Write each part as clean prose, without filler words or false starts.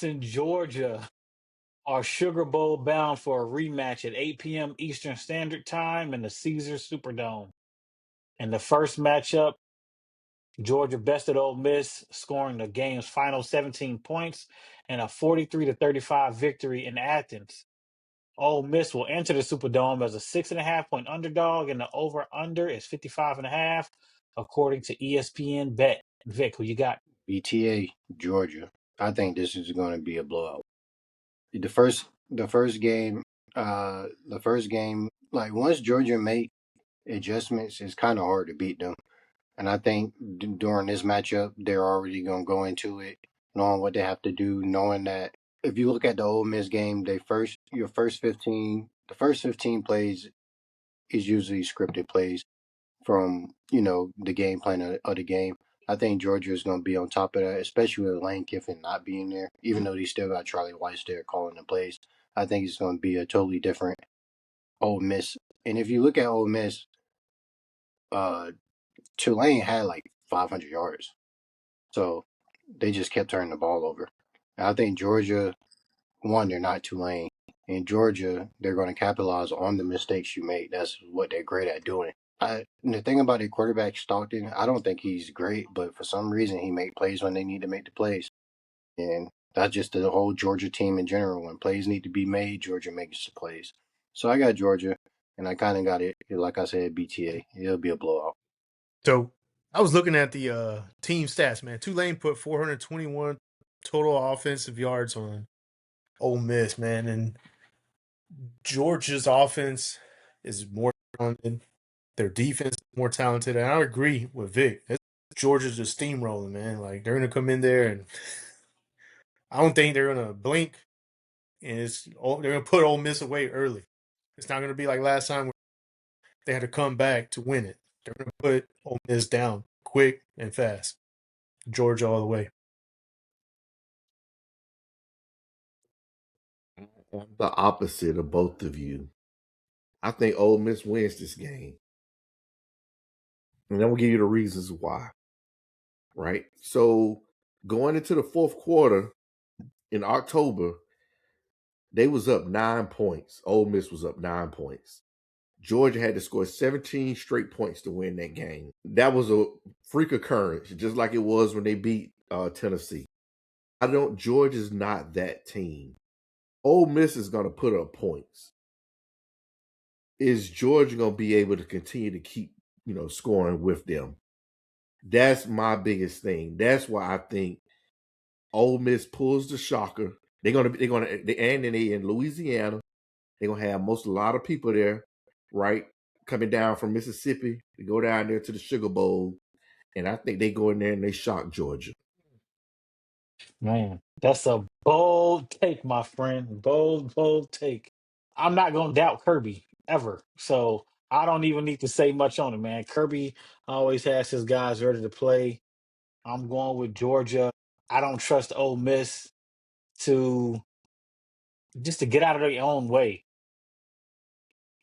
and Georgia are Sugar Bowl bound for a rematch at 8 p.m. Eastern Standard Time in the Caesars Superdome. In the first matchup, Georgia bested Ole Miss, scoring the game's final 17 points and a 43-35 victory in Athens. Ole Miss will enter the Superdome as a 6.5 point underdog, and the over/under is 55.5, according to ESPN Bet. Vic, who you got? BTA Georgia. I think this is going to be a blowout. The first game, like once Georgia make adjustments, it's kind of hard to beat them. And I think during this matchup, they're already going to go into it knowing what they have to do, knowing that if you look at the Ole Miss game, the first 15 plays is usually scripted plays from the game plan of the game. I think Georgia is going to be on top of that, especially with Lane Kiffin not being there, even though they still got Charlie Weiss there calling the plays. I think it's going to be a totally different Ole Miss. And if you look at Ole Miss, uh, Tulane had like 500 yards, so they just kept turning the ball over. And I think Georgia, one, they're not Tulane. In Georgia, they're going to capitalize on the mistakes you make. That's what they're great at doing. The thing about their quarterback Stockton, I don't think he's great, but for some reason he make plays when they need to make the plays, and that's just the whole Georgia team in general. When plays need to be made, Georgia makes the plays. So I got Georgia, and I kind of got it. Like I said, BTA. It'll be a blowout. So I was looking at the team stats, man. Tulane put 421 total offensive yards on Ole Miss, man, and Georgia's offense is more talented. Their defense is more talented, and I agree with Vic. Georgia's just steamrolling, man. Like they're gonna come in there, and I don't think they're gonna blink, and they're gonna put Ole Miss away early. It's not gonna be like last time where they had to come back to win it. They're gonna put Ole Miss down quick and fast. Georgia all the way. I'm the opposite of both of you. I think Ole Miss wins this game. And I'm going to give you the reasons why. Right? So going into the fourth quarter in October, they was up 9 points. Ole Miss was up 9 points. Georgia had to score 17 straight points to win that game. That was a freak occurrence, just like it was when they beat Tennessee. Georgia's not that team. Ole Miss is going to put up points. Is Georgia going to be able to continue to keep, scoring with them? That's my biggest thing. That's why I think Ole Miss pulls the shocker. And they in Louisiana. They're gonna have a lot of people there, right? Coming down from Mississippi to go down there to the Sugar Bowl. And I think they go in there and they shock Georgia. Man, that's a bold take, my friend. Bold take. I'm not going to doubt Kirby ever. So I don't even need to say much on it, man. Kirby always has his guys ready to play. I'm going with Georgia. I don't trust Ole Miss to to get out of their own way.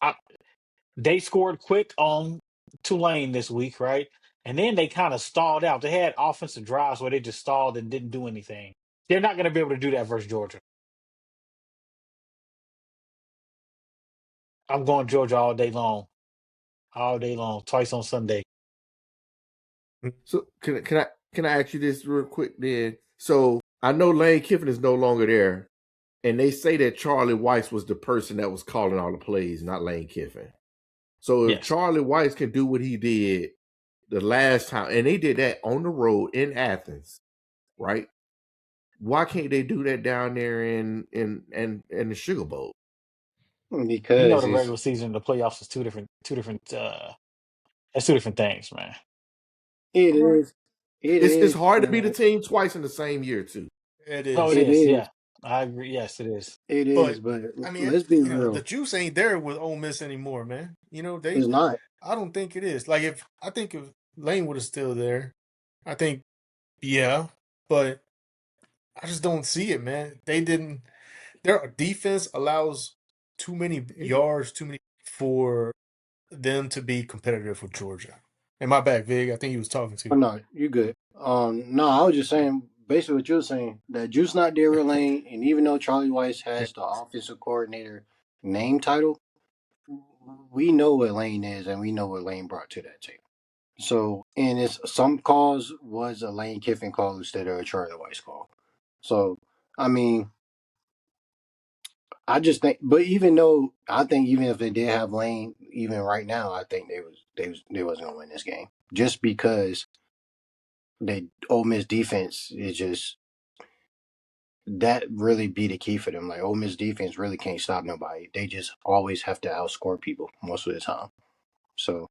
I, they scored quick on Tulane this week, right? And then they kind of stalled out. They had offensive drives where they just stalled and didn't do anything. They're not going to be able to do that versus Georgia. I'm going Georgia all day long. All day long. Twice on Sunday. So can I ask you this real quick then? So I know Lane Kiffin is no longer there, and they say that Charlie Weiss was the person that was calling all the plays, not Lane Kiffin. So if Yes. Charlie Weiss can do what he did the last time, and they did that on the road in Athens, right? Why can't they do that down there in the Sugar Bowl? Because The it's regular season and the playoffs is that's two different things, man. it All right. is it It's is hard to beat a team twice in the same year too. It Oh, it is. it is. is Yeah. I agree. Yes, it is. it is. But But I mean, let's be the real. juice ain't there with Ole Miss anymore, man. It's not. I don't think it is. Like if Lane would have still there, I think yeah, but I just don't see it, man. They didn't. Their defense allows too many yards, too many for them to be competitive with Georgia. And my bad, Vig. I think he was talking to Oh you. no, you good. No, I was just saying basically what you're saying, that Juice not Dairy Lane, and even though Charlie Weiss has the offensive coordinator name title, we know what Lane is, and we know what Lane brought to that table. So, and it's some calls was a Lane Kiffin call instead of a Charlie Weiss call. So, I mean, I just think, but even though I think even if they did have Lane, even right now, I think they wasn't gonna win this game just because the Ole Miss defense is just that really be the key for them. Like Ole Miss defense really can't stop nobody. They just always have to outscore people most of the time. So